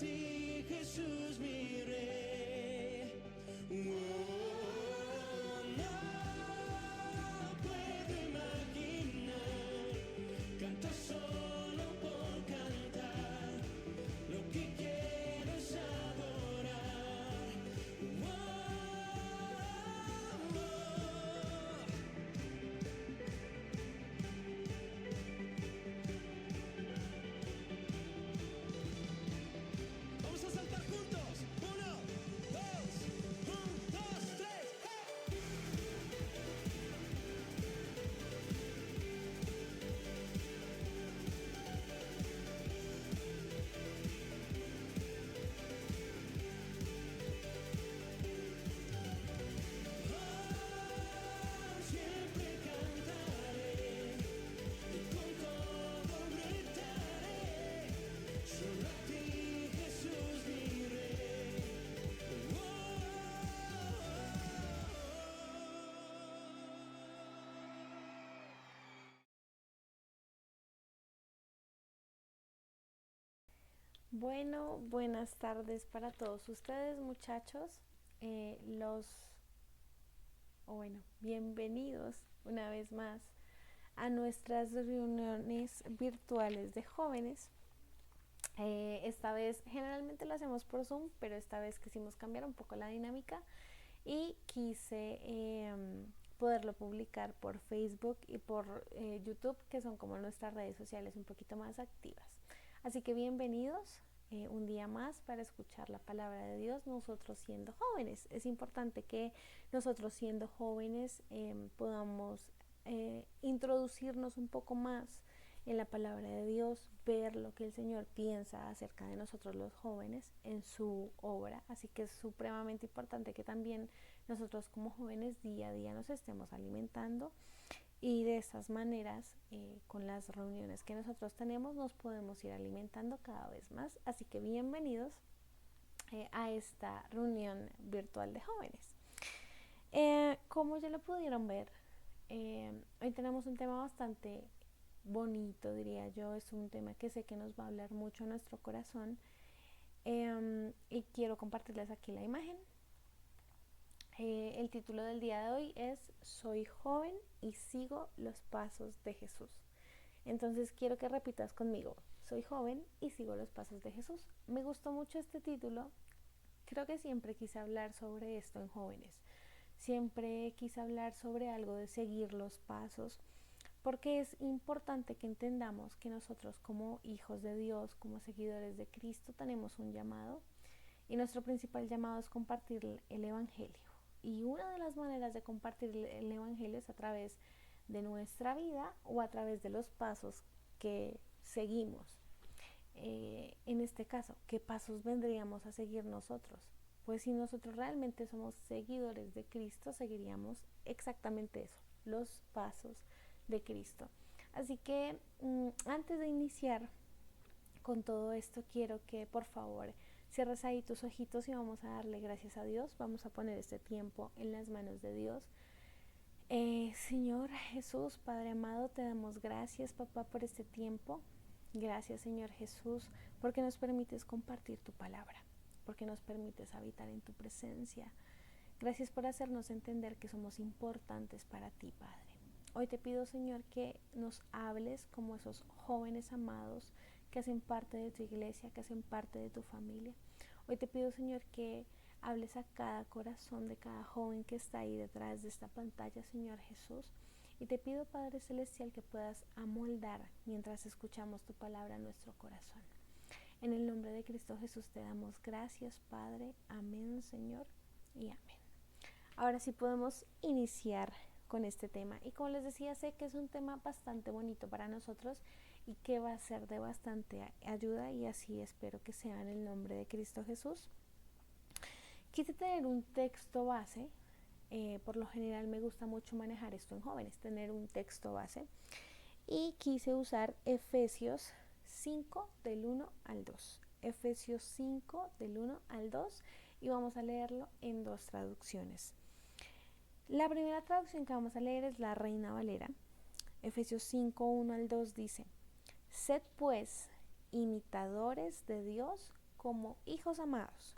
ti, Jesús, mi Rey. No puedo imaginar, canto solo por cantar, lo que quiero es adorar. Vamos a saltar juntos. 1, 2, 1, 2, 3. Siempre cantaré y con todo gritaré, solo a ti, Jesús, mi Rey. Bueno, buenas tardes para todos ustedes, muchachos. Bienvenidos una vez más a nuestras reuniones virtuales de jóvenes. Esta vez generalmente lo hacemos por Zoom, pero esta vez quisimos cambiar un poco la dinámica y quise poderlo publicar por Facebook y por YouTube, que son como nuestras redes sociales un poquito más activas. Así que bienvenidos un día más para escuchar la palabra de Dios, nosotros siendo jóvenes. Es importante que nosotros siendo jóvenes podamos introducirnos un poco más en la palabra de Dios, ver lo que el Señor piensa acerca de nosotros los jóvenes en su obra. Así que es supremamente importante que también nosotros como jóvenes día a día nos estemos alimentando, y de estas maneras con las reuniones que nosotros tenemos nos podemos ir alimentando cada vez más. Así que bienvenidos a esta reunión virtual de jóvenes. Como ya lo pudieron ver, hoy tenemos un tema bastante bonito, diría yo. Es un tema que sé que nos va a hablar mucho a nuestro corazón, y quiero compartirles aquí la imagen. El título del día de hoy es Soy joven y sigo los pasos de Jesús. Entonces quiero que repitas conmigo: soy joven y sigo los pasos de Jesús. Me gustó mucho este título. Creo que siempre quise hablar sobre esto en jóvenes. Siempre quise hablar sobre algo de seguir los pasos, porque es importante que entendamos que nosotros como hijos de Dios, como seguidores de Cristo, tenemos un llamado, y nuestro principal llamado es compartir el Evangelio. Y una de las maneras de compartir el Evangelio es a través de nuestra vida o a través de los pasos que seguimos. En este caso, ¿qué pasos vendríamos a seguir nosotros? Pues si nosotros realmente somos seguidores de Cristo, seguiríamos exactamente eso, los pasos de Cristo. Así que antes de iniciar con todo esto, quiero que por favor cierres ahí tus ojitos y vamos a darle gracias a Dios. Vamos a poner este tiempo en las manos de Dios. Señor Jesús, Padre amado, te damos gracias, papá, por este tiempo. Gracias, Señor Jesús, porque nos permites compartir tu palabra, porque nos permites habitar en tu presencia. Gracias por hacernos entender que somos importantes para ti, Padre. Hoy te pido, Señor, que nos hables como esos jóvenes amados que hacen parte de tu iglesia, que hacen parte de tu familia. Hoy te pido, Señor, que hables a cada corazón de cada joven que está ahí detrás de esta pantalla, Señor Jesús. Y te pido, Padre Celestial, que puedas amoldar mientras escuchamos tu palabra en nuestro corazón. En el nombre de Cristo Jesús te damos gracias, Padre. Amén, Señor, y amén. Ahora sí podemos iniciar con este tema. Y como les decía, sé que es un tema bastante bonito para nosotros y que va a ser de bastante ayuda, y así espero que sea en el nombre de Cristo Jesús. Quise tener un texto base. Por lo general me gusta mucho manejar esto en jóvenes, tener un texto base. Y quise usar Efesios 5 del 1 al 2. Efesios 5 del 1 al 2, y vamos a leerlo en dos traducciones. La primera traducción que vamos a leer es la Reina Valera. Efesios 5, 1 al 2 dice: Sed pues imitadores de Dios como hijos amados,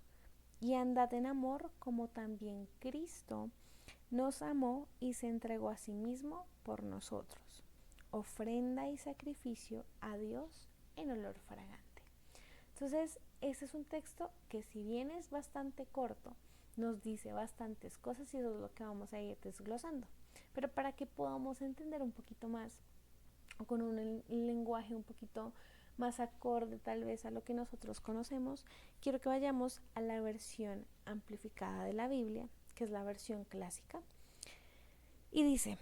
y andad en amor como también Cristo nos amó y se entregó a sí mismo por nosotros, ofrenda y sacrificio a Dios en olor fragante. Entonces, ese es un texto que, si bien es bastante corto, nos dice bastantes cosas y eso es lo que vamos a ir desglosando. Pero para que podamos entender un poquito más, o con un lenguaje un poquito más acorde tal vez a lo que nosotros conocemos, quiero que vayamos a la versión amplificada de la Biblia, que es la versión clásica. Y dice: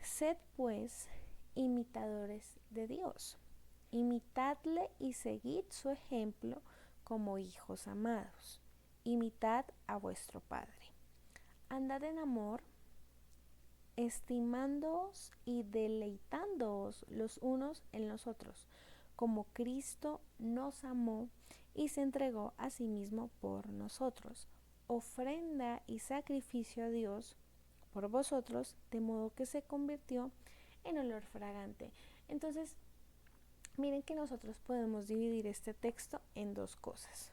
sed pues imitadores de Dios, imitadle y seguid su ejemplo como hijos amados, imitad a vuestro Padre. Andad en amor, estimándoos y deleitándoos los unos en los otros, como Cristo nos amó y se entregó a sí mismo por nosotros, ofrenda y sacrificio a Dios por vosotros, de modo que se convirtió en olor fragante. Entonces, miren que nosotros podemos dividir este texto en dos cosas.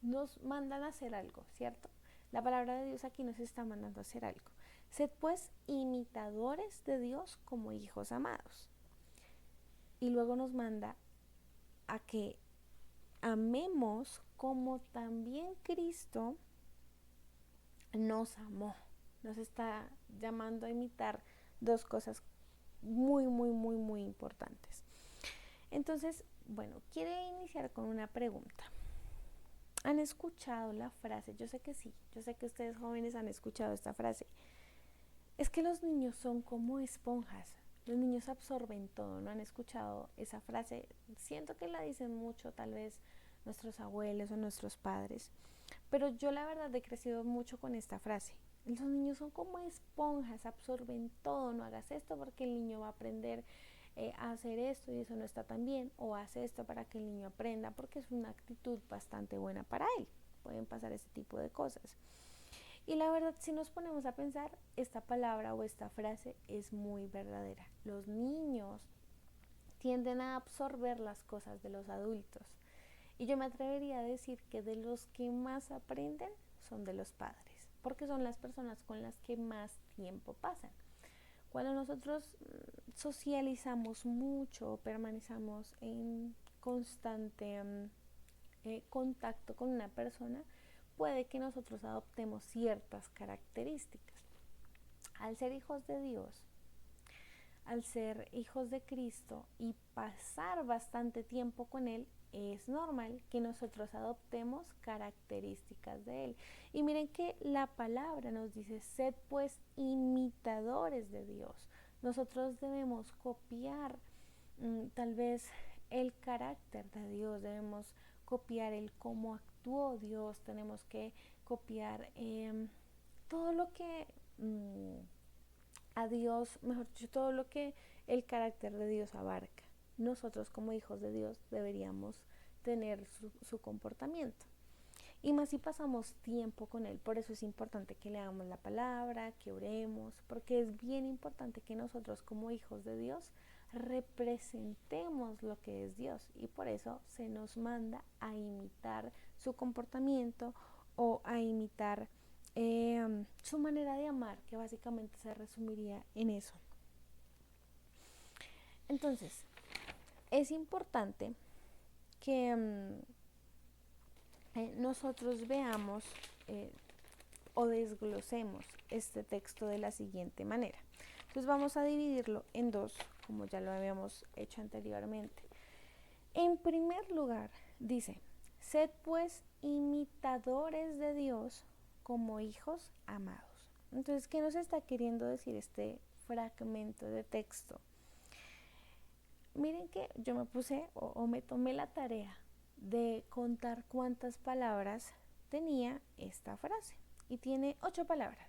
Nos mandan a hacer algo, ¿cierto? La palabra de Dios aquí nos está mandando a hacer algo. Sed pues imitadores de Dios como hijos amados. Y luego nos manda a que amemos como también Cristo nos amó. Nos está llamando a imitar dos cosas muy importantes. Entonces, bueno, quiero iniciar con una pregunta. ¿Han escuchado la frase? Yo sé que sí, yo sé que ustedes jóvenes han escuchado esta frase. Es que los niños son como esponjas, los niños absorben todo. ¿No han escuchado esa frase? Siento que la dicen mucho tal vez nuestros abuelos o nuestros padres, pero yo la verdad he crecido mucho con esta frase. Los niños son como esponjas, absorben todo. No hagas esto porque el niño va a aprender a hacer esto y eso no está tan bien, o hace esto para que el niño aprenda porque es una actitud bastante buena para él. Pueden pasar ese tipo de cosas. Y la verdad, si nos ponemos a pensar, esta palabra o esta frase es muy verdadera. Los niños tienden a absorber las cosas de los adultos. Y yo me atrevería a decir que de los que más aprenden son de los padres, porque son las personas con las que más tiempo pasan. Cuando nosotros socializamos mucho, permanecemos en constante contacto con una persona, puede que nosotros adoptemos ciertas características. Al ser hijos de Dios, al ser hijos de Cristo y pasar bastante tiempo con Él, es normal que nosotros adoptemos características de Él. Y miren que la palabra nos dice: sed pues imitadores de Dios. Nosotros debemos copiar tal vez el carácter de Dios, debemos copiar el cómo actuó Dios, tenemos que copiar todo lo que a Dios, mejor dicho, todo lo que el carácter de Dios abarca. Nosotros como hijos de Dios deberíamos tener su comportamiento. Y más si pasamos tiempo con Él. Por eso es importante que leamos la palabra, que oremos, porque es bien importante que nosotros como hijos de Dios representemos lo que es Dios. Y por eso se nos manda a imitar su comportamiento o a imitar su manera de amar, que básicamente se resumiría en eso. Entonces, es importante que nosotros veamos o desglosemos este texto de la siguiente manera. Entonces vamos a dividirlo en dos, como ya lo habíamos hecho anteriormente. En primer lugar, dice: sed pues imitadores de Dios como hijos amados. Entonces, ¿qué nos está queriendo decir este fragmento de texto? Miren que yo me puse o me tomé la tarea de contar cuántas palabras tenía esta frase. Y tiene 8 palabras.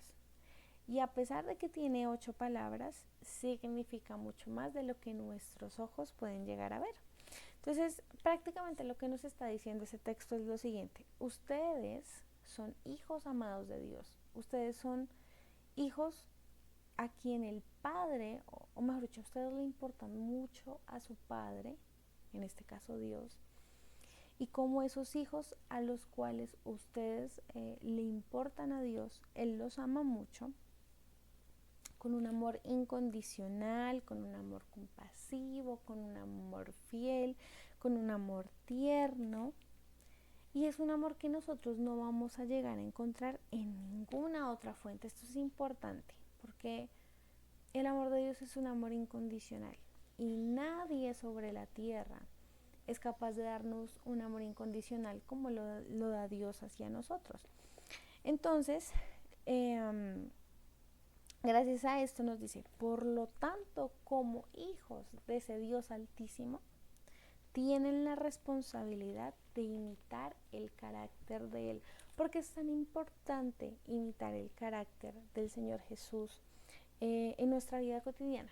Y a pesar de que tiene 8 palabras, significa mucho más de lo que nuestros ojos pueden llegar a ver. Entonces, prácticamente lo que nos está diciendo ese texto es lo siguiente: ustedes son hijos amados de Dios. Ustedes son hijos a quien el Padre, o mejor dicho, ustedes le importan mucho a su Padre, en este caso Dios, y como esos hijos a los cuales ustedes le importan a Dios, Él los ama mucho, con un amor incondicional, con un amor compasivo, con un amor fiel, con un amor tierno. Y es un amor que nosotros no vamos a llegar a encontrar en ninguna otra fuente. Esto es importante porque el amor de Dios es un amor incondicional y nadie sobre la tierra es capaz de darnos un amor incondicional como lo da Dios hacia nosotros. Entonces, gracias a esto nos dice, por lo tanto, como hijos de ese Dios altísimo, tienen la responsabilidad de imitar el carácter de Él. Porque es tan importante imitar el carácter del Señor Jesús en nuestra vida cotidiana.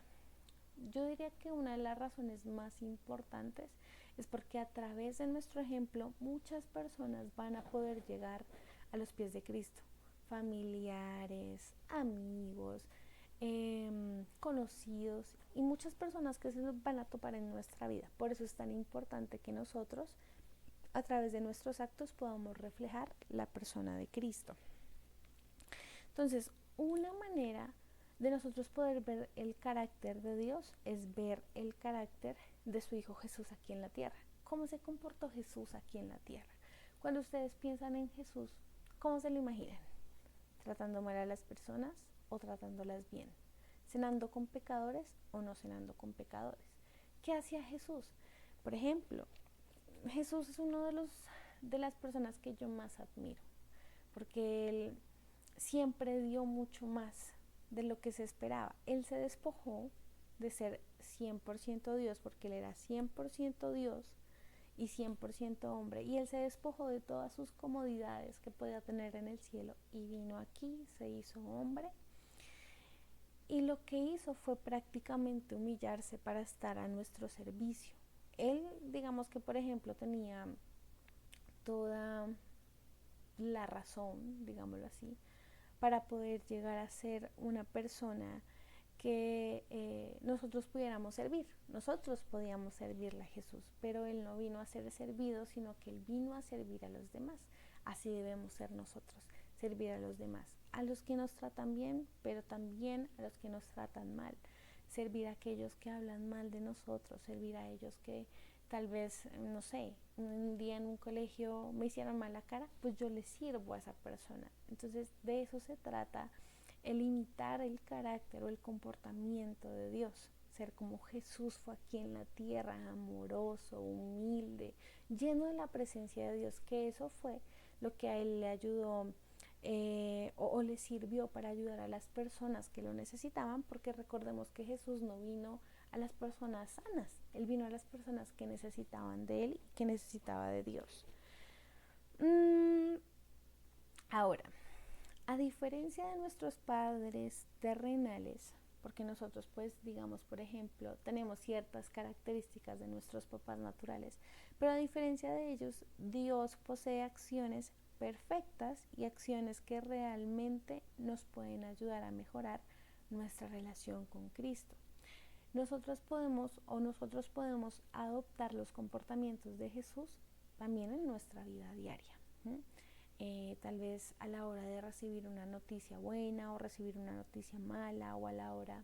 Yo diría que una de las razones más importantes es porque a través de nuestro ejemplo muchas personas van a poder llegar a los pies de Cristo. Familiares, amigos, conocidos y muchas personas que se van a topar en nuestra vida. Por eso es tan importante que nosotros a través de nuestros actos podamos reflejar la persona de Cristo. Entonces, una manera de nosotros poder ver el carácter de Dios es ver el carácter de su Hijo Jesús aquí en la tierra. ¿Cómo se comportó Jesús aquí en la tierra? Cuando ustedes piensan en Jesús, ¿cómo se lo imaginan? ¿Tratando mal a las personas o tratándolas bien? ¿Cenando con pecadores o no cenando con pecadores? ¿Qué hacía Jesús? Por ejemplo, Jesús es uno de las personas que yo más admiro, porque Él siempre dio mucho más de lo que se esperaba. Él se despojó de ser 100% Dios, porque Él era 100% Dios y 100% hombre, y Él se despojó de todas sus comodidades que podía tener en el cielo y vino aquí, se hizo hombre, y lo que hizo fue prácticamente humillarse para estar a nuestro servicio. Él, digamos que por ejemplo, tenía toda la razón, digámoslo así, para poder llegar a ser una persona que nosotros pudiéramos servir. Nosotros podíamos servirle a Jesús, pero Él no vino a ser servido, sino que Él vino a servir a los demás. Así debemos ser nosotros, servir a los demás, a los que nos tratan bien, pero también a los que nos tratan mal. Servir a aquellos que hablan mal de nosotros, servir a ellos que tal vez, no sé, un día en un colegio me hicieron mala cara, pues yo le sirvo a esa persona. Entonces de eso se trata, el imitar el carácter o el comportamiento de Dios, ser como Jesús fue aquí en la tierra, amoroso, humilde, lleno de la presencia de Dios, que eso fue lo que a Él le ayudó o le sirvió para ayudar a las personas que lo necesitaban, porque recordemos que Jesús no vino a las personas sanas, Él vino a las personas que necesitaban de Él, que necesitaba de Dios. Ahora, a diferencia de nuestros padres terrenales, porque nosotros pues digamos por ejemplo tenemos ciertas características de nuestros papás naturales, pero a diferencia de ellos, Dios posee acciones perfectas y acciones que realmente nos pueden ayudar a mejorar nuestra relación con Cristo. Nosotros podemos adoptar los comportamientos de Jesús también en nuestra vida diaria. Tal vez a la hora de recibir una noticia buena o recibir una noticia mala, o a la hora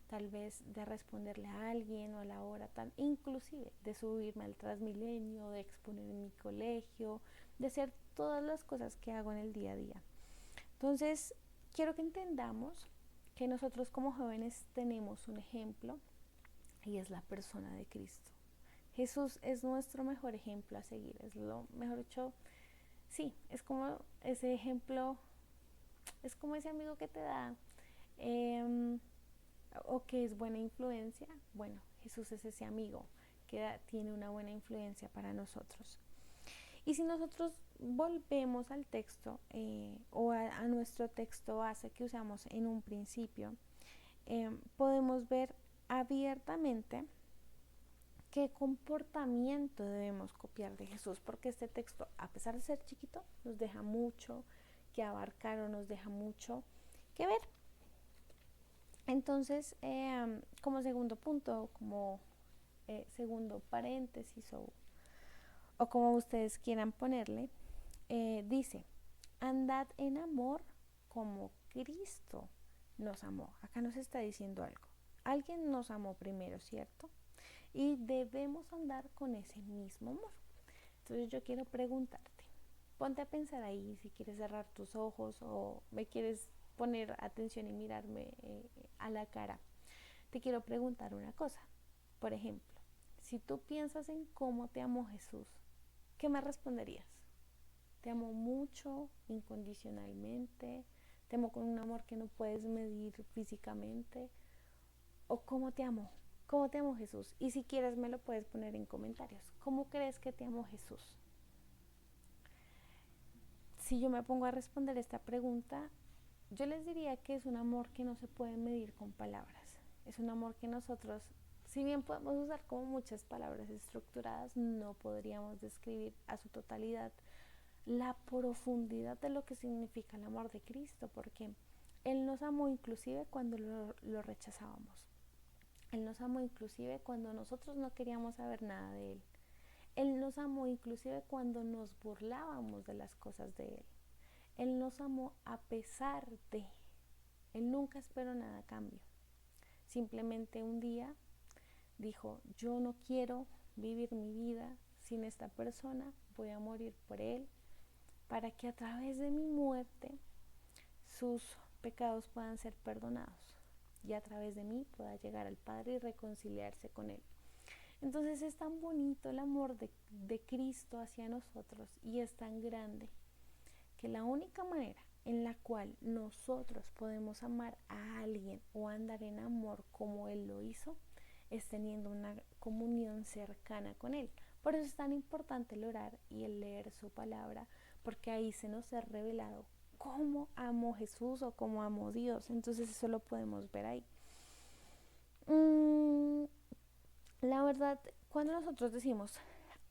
tal vez de responderle a alguien, o a la hora inclusive de subirme al Transmilenio, de exponer en mi colegio, de hacer todas las cosas que hago en el día a día. Entonces, quiero que entendamos que nosotros como jóvenes tenemos un ejemplo y es la persona de Cristo. Jesús es nuestro mejor ejemplo a seguir, es lo mejor hecho. Sí, es como ese ejemplo, es como ese amigo que te da o que es buena influencia. Bueno, Jesús es ese amigo que tiene una buena influencia para nosotros. Y si nosotros volvemos al texto o a nuestro texto base que usamos en un principio, podemos ver abiertamente qué comportamiento debemos copiar de Jesús, porque este texto, a pesar de ser chiquito, nos deja mucho que abarcar o nos deja mucho que ver. Entonces, como segundo punto, como segundo paréntesis o como ustedes quieran ponerle, dice, andad en amor como Cristo nos amó. Acá nos está diciendo algo. Alguien nos amó primero, ¿cierto? Y debemos andar con ese mismo amor. Entonces yo quiero preguntarte, ponte a pensar ahí si quieres cerrar tus ojos o me quieres poner atención y mirarme a la cara. Te quiero preguntar una cosa. Por ejemplo, si tú piensas en cómo te amó Jesús, ¿qué me responderías? Te amo mucho, incondicionalmente, te amo con un amor que no puedes medir físicamente, o cómo te amo, cómo te amo Jesús. Y si quieres me lo puedes poner en comentarios. ¿Cómo crees que te amo Jesús? Si yo me pongo a responder esta pregunta, yo les diría que es un amor que no se puede medir con palabras. Es un amor que nosotros, si bien podemos usar como muchas palabras estructuradas, no podríamos describir a su totalidad la profundidad de lo que significa el amor de Cristo, porque Él nos amó inclusive cuando lo rechazábamos. Él nos amó inclusive cuando nosotros no queríamos saber nada de Él. Él nos amó inclusive cuando nos burlábamos de las cosas de Él. Él nos amó a pesar de. Él nunca esperó nada a cambio. Simplemente un día dijo, yo no quiero vivir mi vida sin esta persona, voy a morir por Él, para que a través de mi muerte sus pecados puedan ser perdonados y a través de mí pueda llegar al Padre y reconciliarse con Él. Entonces es tan bonito el amor de Cristo hacia nosotros y es tan grande que la única manera en la cual nosotros podemos amar a alguien o andar en amor como Él lo hizo es teniendo una comunión cercana con Él. Por eso es tan importante el orar y el leer su palabra, porque ahí se nos ha revelado cómo amó Jesús o cómo amó Dios. Entonces eso lo podemos ver ahí. La verdad, cuando nosotros decimos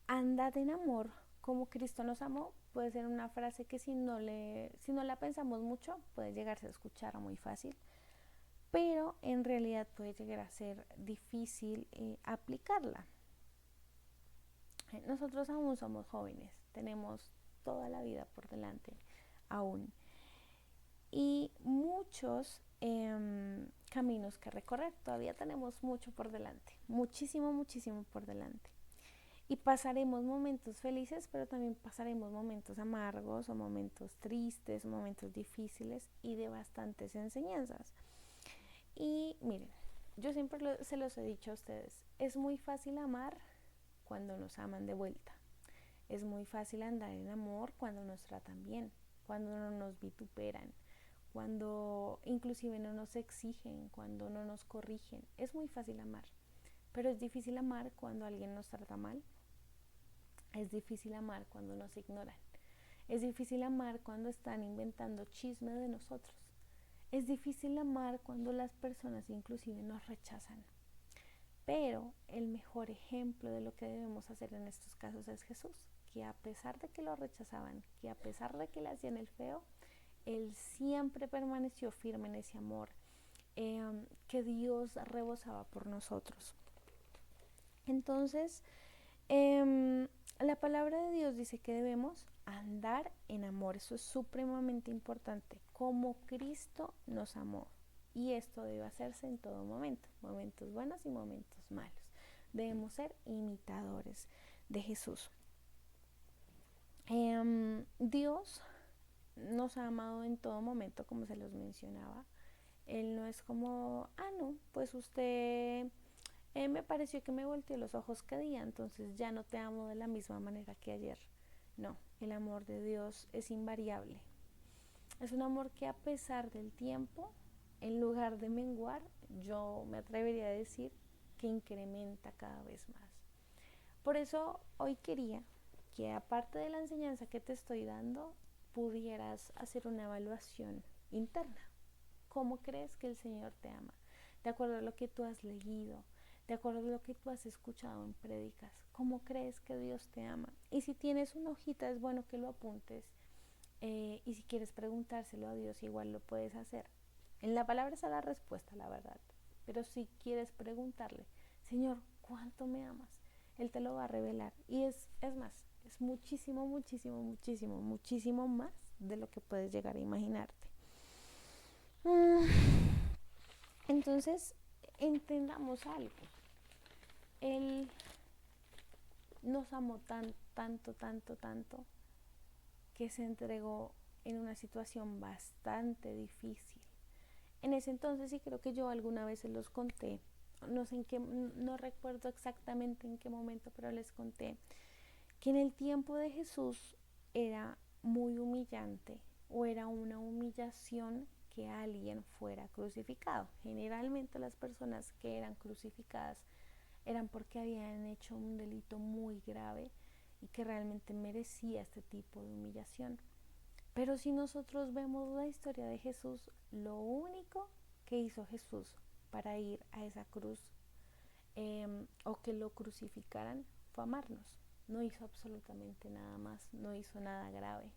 andad en amor como Cristo nos amó, puede ser una frase que si no la pensamos mucho puede llegarse a escuchar muy fácil, pero en realidad puede llegar a ser difícil aplicarla. Nosotros aún somos jóvenes, tenemos toda la vida por delante aún y muchos caminos que recorrer. Todavía tenemos mucho por delante, muchísimo por delante. Y pasaremos momentos felices, pero también pasaremos momentos amargos o momentos tristes, momentos difíciles y de bastantes enseñanzas. Y miren, yo siempre se los he dicho a ustedes, es muy fácil amar cuando nos aman de vuelta. Es muy fácil andar en amor cuando nos tratan bien, cuando no nos vituperan, cuando inclusive no nos exigen, cuando no nos corrigen. Es muy fácil amar, pero es difícil amar cuando alguien nos trata mal. Es difícil amar cuando nos ignoran. Es difícil amar cuando están inventando chisme de nosotros. Es difícil amar cuando las personas inclusive nos rechazan. Pero el mejor ejemplo de lo que debemos hacer en estos casos es Jesús, que a pesar de que lo rechazaban, que a pesar de que le hacían el feo, Él siempre permaneció firme en ese amor que Dios rebosaba por nosotros. Entonces, la palabra de Dios dice que debemos andar en amor. Eso es supremamente importante, como Cristo nos amó. Y esto debe hacerse en todo momento, momentos buenos y momentos malos. Debemos ser imitadores de Jesús. Dios nos ha amado en todo momento, como se los mencionaba. Él no es como, no, pues usted me pareció que me volteó los ojos cada día, entonces ya no te amo de la misma manera que ayer. No, el amor de Dios es invariable. Es un amor que a pesar del tiempo, en lugar de menguar, yo me atrevería a decir que incrementa cada vez más. Por eso hoy quería que, aparte de la enseñanza que te estoy dando, pudieras hacer una evaluación interna. ¿Cómo crees que el Señor te ama? De acuerdo a lo que tú has leído, de acuerdo a lo que tú has escuchado en prédicas, ¿cómo crees que Dios te ama? Y si tienes una hojita, es bueno que lo apuntes. Y si quieres preguntárselo a Dios, igual lo puedes hacer. En la palabra está la respuesta, la verdad. Pero si quieres preguntarle, Señor, ¿cuánto me amas? Él te lo va a revelar. Y es más, Es muchísimo, muchísimo, muchísimo, muchísimo más de lo que puedes llegar a imaginarte. Entonces, entendamos algo. Él nos amó tanto, tanto, tanto, que se entregó en una situación bastante difícil. En ese entonces, y creo que yo alguna vez se los conté, no sé en qué, no recuerdo exactamente en qué momento, pero les conté que en el tiempo de Jesús era muy humillante o era una humillación que alguien fuera crucificado. Generalmente las personas que eran crucificadas eran porque habían hecho un delito muy grave y que realmente merecía este tipo de humillación. Pero si nosotros vemos la historia de Jesús, lo único que hizo Jesús para ir a esa cruz o que lo crucificaran fue amarnos. No hizo absolutamente nada más, no hizo nada grave,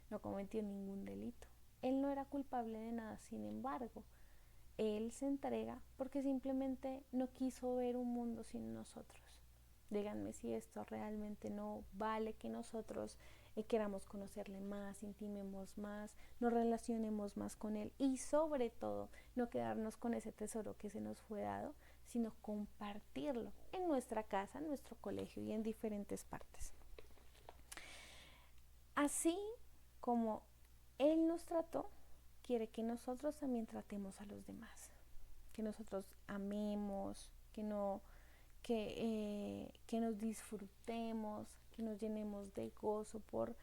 no cometió ningún delito. Él no era culpable de nada, sin embargo, él se entrega porque simplemente no quiso ver un mundo sin nosotros. Díganme si esto realmente no vale que nosotros queramos conocerle más, intimemos más, nos relacionemos más con él y sobre todo no quedarnos con ese tesoro que se nos fue dado, sino compartirlo en nuestra casa, en nuestro colegio y en diferentes partes. Así como él nos trató, quiere que nosotros también tratemos a los demás, que nosotros amemos, que nos disfrutemos, que nos llenemos de gozo por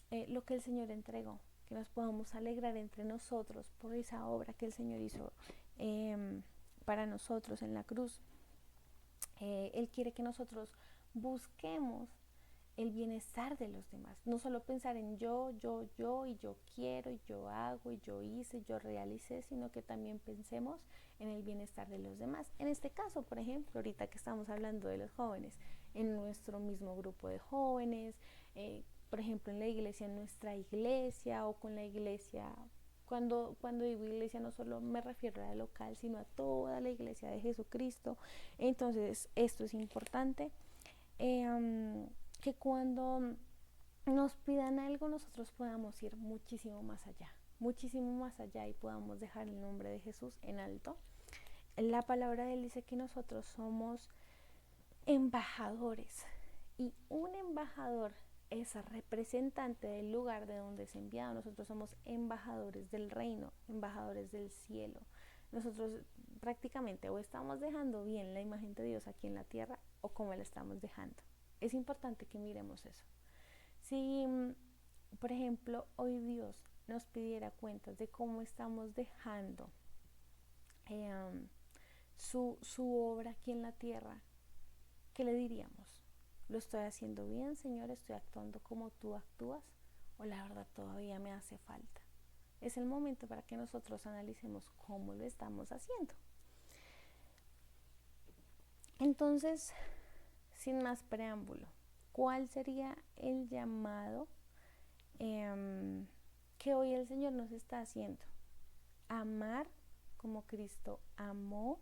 lo que el Señor entregó, que nos podamos alegrar entre nosotros por esa obra que el Señor hizo para nosotros en la cruz. Él quiere que nosotros busquemos el bienestar de los demás, no solo pensar en yo, y yo quiero, y yo hago, y yo hice, yo realicé, sino que también pensemos en el bienestar de los demás. En este caso, por ejemplo, ahorita que estamos hablando de los jóvenes, en nuestro mismo grupo de jóvenes, por ejemplo, en la iglesia, en nuestra iglesia, o con la iglesia. Cuando digo iglesia, no solo me refiero a la local, sino a toda la iglesia de Jesucristo. Entonces, esto es importante. Que cuando nos pidan algo, nosotros podamos ir muchísimo más allá y podamos dejar el nombre de Jesús en alto. La palabra de él dice que nosotros somos embajadores, y un embajador es representante del lugar de donde es enviado. Nosotros somos embajadores del reino, embajadores del cielo. Nosotros prácticamente o estamos dejando bien la imagen de Dios aquí en la tierra, o cómo la estamos dejando. Es importante que miremos eso. Si, por ejemplo, hoy Dios nos pidiera cuentas de cómo estamos dejando su obra aquí en la tierra, ¿qué le diríamos? ¿Lo estoy haciendo bien, Señor? ¿Estoy actuando como tú actúas? ¿O la verdad todavía me hace falta? Es el momento para que nosotros analicemos cómo lo estamos haciendo. Entonces, sin más preámbulo, ¿cuál sería el llamado que hoy el Señor nos está haciendo? Amar como Cristo amó,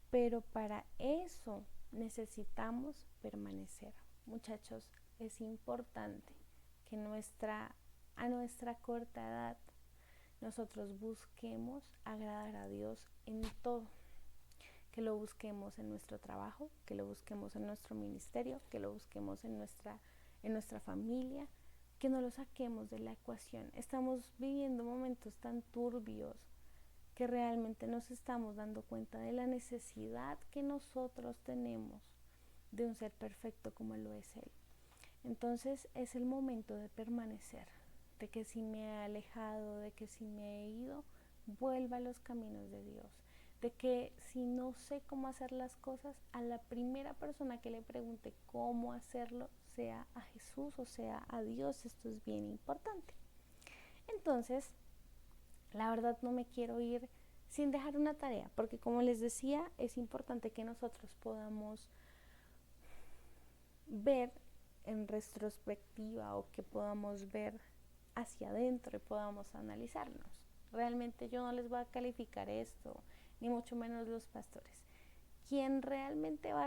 pero para eso necesitamos permanecer. Muchachos, es importante que a nuestra corta edad nosotros busquemos agradar a Dios en todo. Que lo busquemos en nuestro trabajo, que lo busquemos en nuestro ministerio, que lo busquemos en nuestra familia, que no lo saquemos de la ecuación. Estamos viviendo momentos tan turbios que realmente nos estamos dando cuenta de la necesidad que nosotros tenemos de un ser perfecto como lo es Él. Entonces es el momento de permanecer, de que si me he alejado, de que si me he ido, vuelva a los caminos de Dios, de que si no sé cómo hacer las cosas, a la primera persona que le pregunte cómo hacerlo, sea a Jesús o sea a Dios. Esto es bien importante. Entonces, la verdad no me quiero ir sin dejar una tarea, porque como les decía, es importante que nosotros podamos ver en retrospectiva, o que podamos ver hacia adentro y podamos analizarnos. Realmente yo no les voy a calificar esto, ni mucho menos los pastores. quien realmente va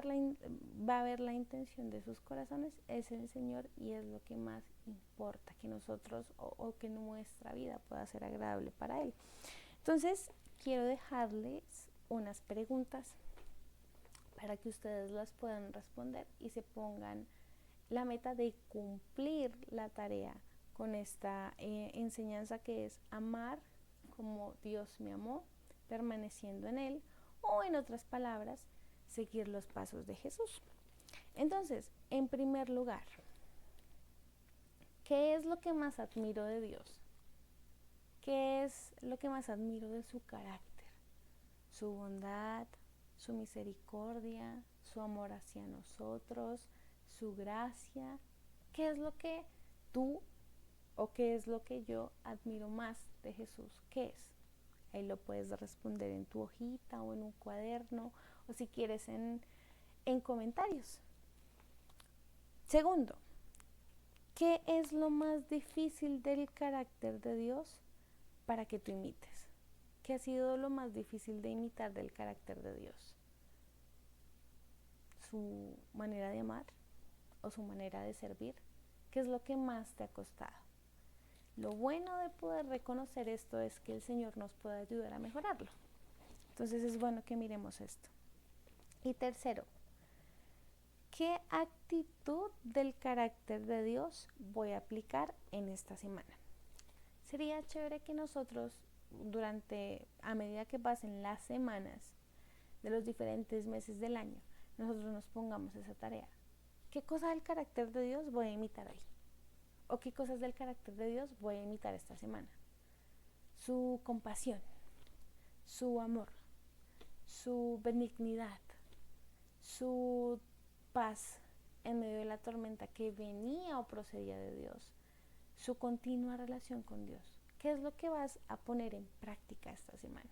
a ver la intención de sus corazones es el Señor, y es lo que más importa, que nosotros o que nuestra vida pueda ser agradable para Él. Entonces, quiero dejarles unas preguntas para que ustedes las puedan responder y se pongan la meta de cumplir la tarea con esta enseñanza, que es amar como Dios me amó, permaneciendo en Él, o en otras palabras, seguir los pasos de Jesús. Entonces, en primer lugar, ¿qué es lo que más admiro de Dios? ¿Qué es lo que más admiro de su carácter? Su bondad, su misericordia, su amor hacia nosotros, su gracia. ¿Qué es lo que tú o qué es lo que yo admiro más de Jesús? ¿Qué es? Ahí lo puedes responder en tu hojita o en un cuaderno, o si quieres en comentarios. Segundo, ¿qué es lo más difícil del carácter de Dios para que tú imites? ¿Qué ha sido lo más difícil de imitar del carácter de Dios? ¿Su manera de amar o su manera de servir? ¿Qué es lo que más te ha costado? Lo bueno de poder reconocer esto es que el Señor nos puede ayudar a mejorarlo. Entonces es bueno que miremos esto. Y tercero, ¿qué actitud del carácter de Dios voy a aplicar en esta semana? Sería chévere que nosotros, a medida que pasen las semanas de los diferentes meses del año, nosotros nos pongamos esa tarea. ¿Qué cosa del carácter de Dios voy a imitar hoy? ¿O qué cosas del carácter de Dios voy a imitar esta semana? Su compasión, su amor, su benignidad, su paz en medio de la tormenta que venía o procedía de Dios, su continua relación con Dios. ¿Qué es lo que vas a poner en práctica esta semana?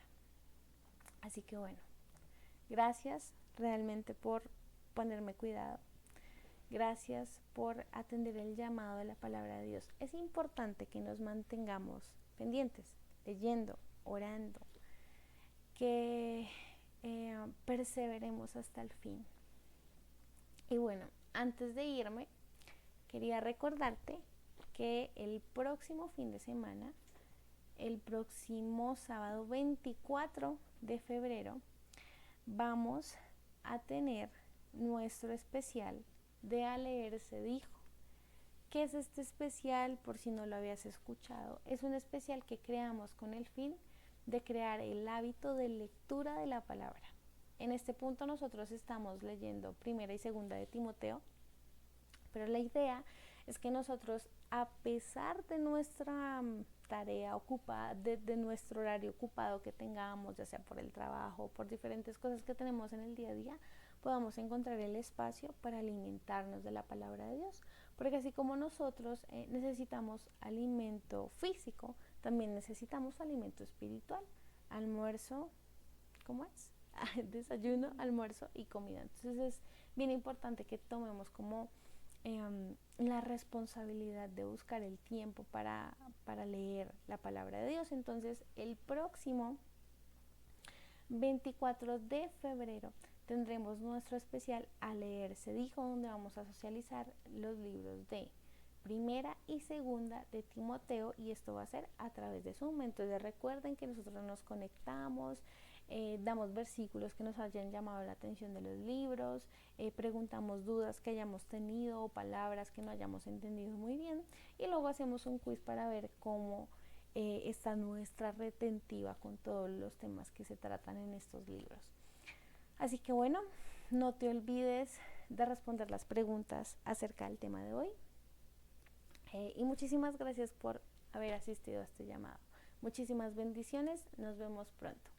Así que bueno, gracias realmente por ponerme cuidado. Gracias por atender el llamado de la palabra de Dios. Es importante que nos mantengamos pendientes, leyendo, orando, que perseveremos hasta el fin. Y bueno, antes de irme, quería recordarte que el próximo fin de semana, el próximo sábado 24 de febrero, vamos a tener nuestro especial de A Leer Se Dijo. ¿Qué es este especial? Por si no lo habías escuchado, es un especial que creamos con el fin de crear el hábito de lectura de la palabra. En este punto nosotros estamos leyendo primera y segunda de Timoteo, pero la idea es que nosotros, a pesar de nuestra tarea ocupada, de nuestro horario ocupado que tengamos, ya sea por el trabajo o por diferentes cosas que tenemos en el día a día, podamos encontrar el espacio para alimentarnos de la palabra de Dios. Porque así como nosotros necesitamos alimento físico, también necesitamos alimento espiritual. Almuerzo, ¿cómo es? Desayuno, almuerzo y comida. Entonces es bien importante que tomemos como la responsabilidad de buscar el tiempo para leer la palabra de Dios. Entonces el próximo 24 de febrero tendremos nuestro especial A Leer Se Dijo, donde vamos a socializar los libros de primera y segunda de Timoteo, y esto va a ser a través de Zoom. Entonces recuerden que nosotros nos conectamos, damos versículos que nos hayan llamado la atención de los libros, preguntamos dudas que hayamos tenido o palabras que no hayamos entendido muy bien, y luego hacemos un quiz para ver cómo está nuestra retentiva con todos los temas que se tratan en estos libros. Así que bueno, no te olvides de responder las preguntas acerca del tema de hoy. Y muchísimas gracias por haber asistido a este llamado. Muchísimas bendiciones, nos vemos pronto.